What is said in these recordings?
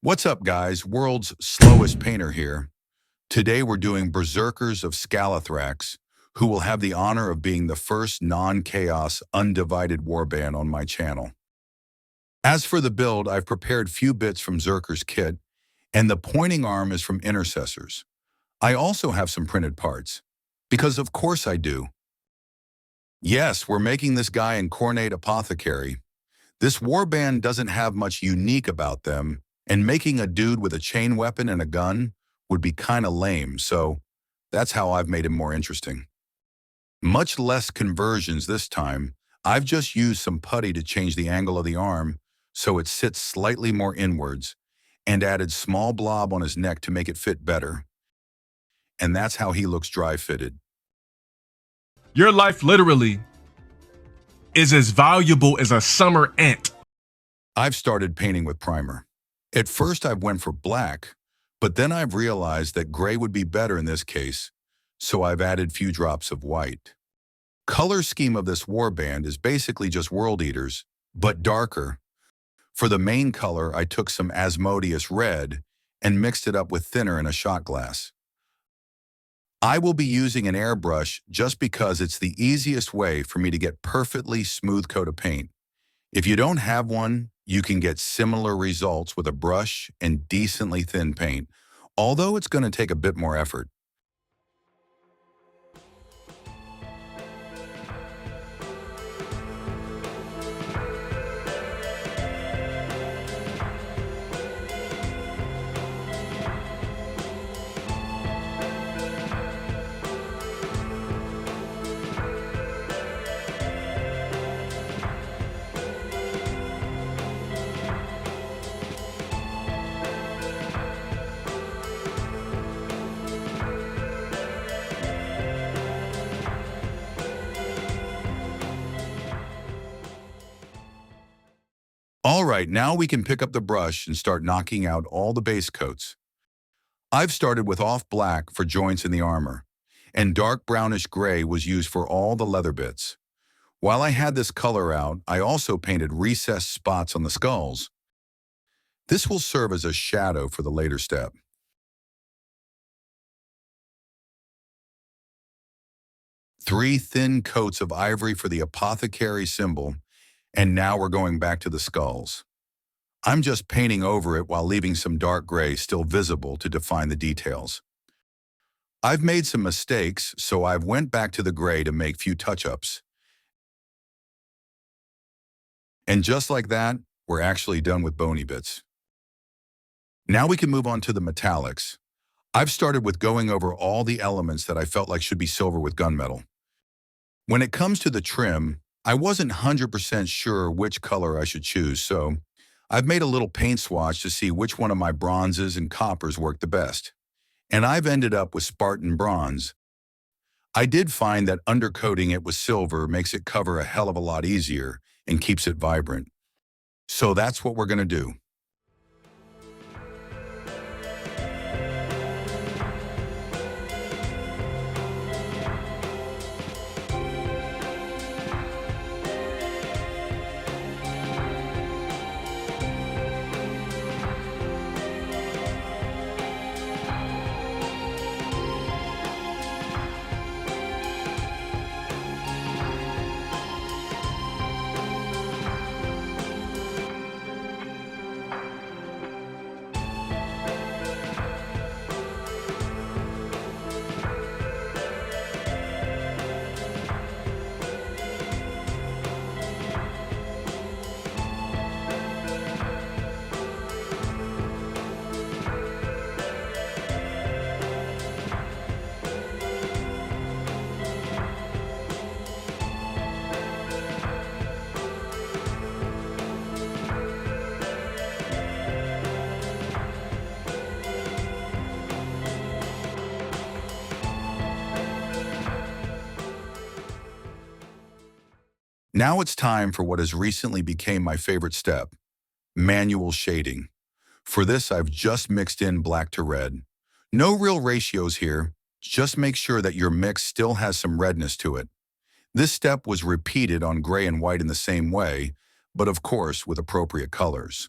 What's up, guys? World's slowest painter here. Today we're doing Berserkers of Skallathrax, who will have the honor of being the first non-chaos, undivided warband on my channel. As for the build, I've prepared few bits from Zerker's kit, and the pointing arm is from Intercessors. I also have some printed parts, because of course I do. Yes, we're making this guy incarnate Apothecary. This warband doesn't have much unique about them, and making a dude with a chain weapon and a gun would be kinda lame, so that's how I've made him more interesting. Much less conversions this time. I've just used some putty to change the angle of the arm so it sits slightly more inwards, and added small blob on his neck to make it fit better. And that's how he looks dry-fitted. Your life literally is as valuable as a summer ant. I've started painting with primer. At first I went for black, but then I've realized that gray would be better in this case, so I've added few drops of white. Color scheme of this warband is basically just World Eaters, but darker. For the main color, I took some Asmodeus red and mixed it up with thinner in a shot glass. I will be using an airbrush just because it's the easiest way for me to get perfectly smooth coat of paint. If you don't have one, you can get similar results with a brush and decently thin paint, although it's going to take a bit more effort. All right, now we can pick up the brush and start knocking out all the base coats. I've started with off black for joints in the armor, and dark brownish gray was used for all the leather bits. While I had this color out, I also painted recessed spots on the skulls. This will serve as a shadow for the later step. Three thin coats of ivory for the Apothecary symbol, and now we're going back to the skulls. I'm just painting over it while leaving some dark gray still visible to define the details. I've made some mistakes, so I've went back to the gray to make few touch-ups. And just like that, we're actually done with bony bits. Now we can move on to the metallics. I've started with going over all the elements that I felt like should be silver with gunmetal. When it comes to the trim, I wasn't 100% sure which color I should choose, so I've made a little paint swatch to see which one of my bronzes and coppers work the best. And I've ended up with Spartan bronze. I did find that undercoating it with silver makes it cover a hell of a lot easier and keeps it vibrant. So that's what we're going to do. Now it's time for what has recently become my favorite step, manual shading. For this, I've just mixed in black to red. No real ratios here, just make sure that your mix still has some redness to it. This step was repeated on gray and white in the same way, but of course with appropriate colors.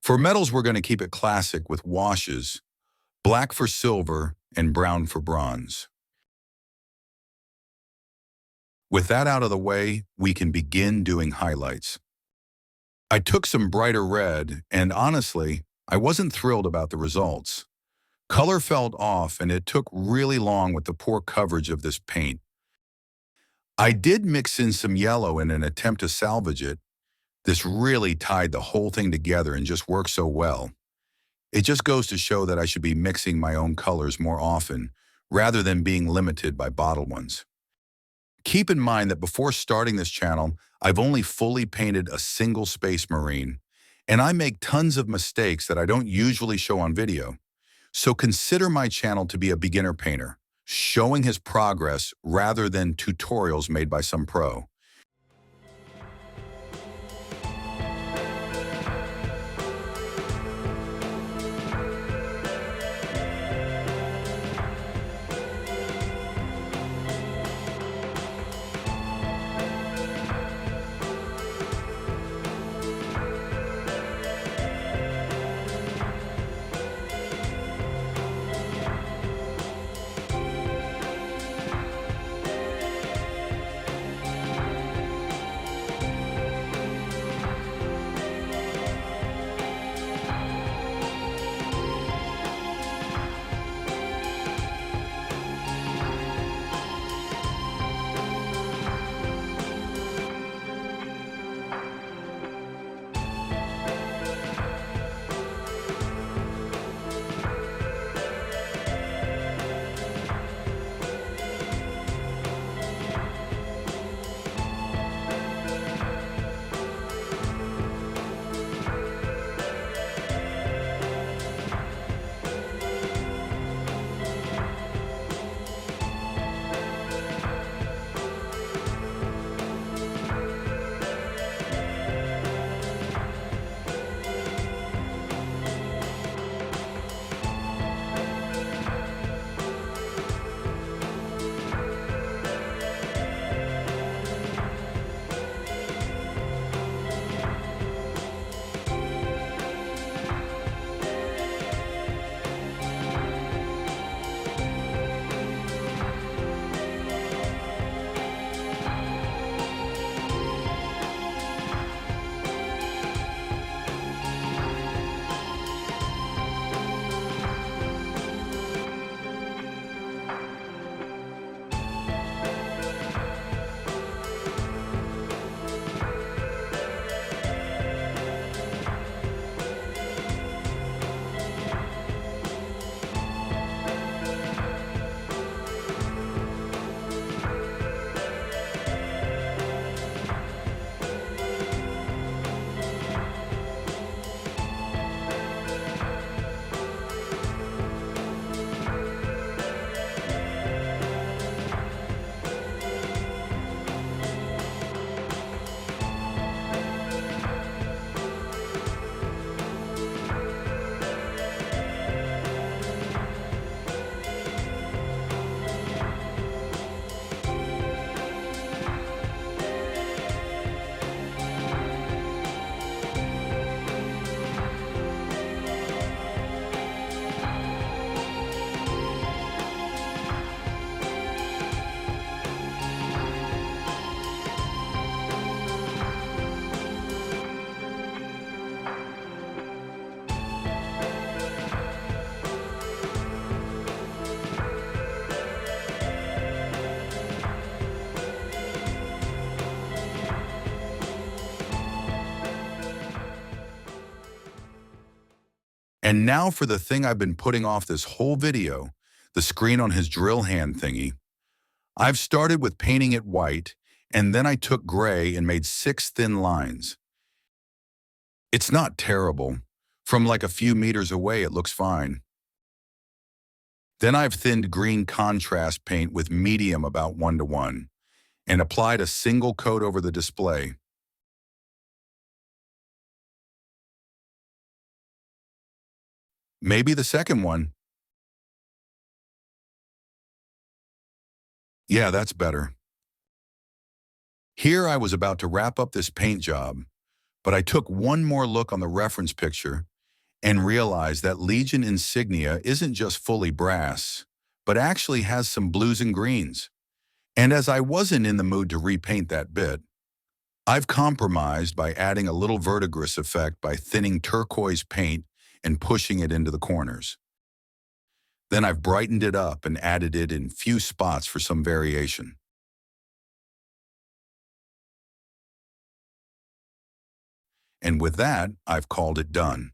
For metals, we're going to keep it classic with washes, black for silver and brown for bronze. With that out of the way, we can begin doing highlights. I took some brighter red, and honestly, I wasn't thrilled about the results. Color felt off, and it took really long with the poor coverage of this paint. I did mix in some yellow in an attempt to salvage it. This really tied the whole thing together and just worked so well. It just goes to show that I should be mixing my own colors more often, rather than being limited by bottled ones. Keep in mind that before starting this channel, I've only fully painted a single Space Marine, and I make tons of mistakes that I don't usually show on video. So consider my channel to be a beginner painter, showing his progress rather than tutorials made by some pro. And now for the thing I've been putting off this whole video, the screen on his drill hand thingy. I've started with painting it white, and then I took gray and made 6 thin lines. It's not terrible. From like a few meters away, it looks fine. Then I've thinned green contrast paint with medium about 1:1, and applied a single coat over the display. Maybe the second one. Yeah, that's better. Here I was about to wrap up this paint job, but I took one more look on the reference picture and realized that Legion insignia isn't just fully brass, but actually has some blues and greens. And as I wasn't in the mood to repaint that bit, I've compromised by adding a little verdigris effect by thinning turquoise paint and pushing it into the corners. Then I've brightened it up and added it in few spots for some variation. And with that, I've called it done.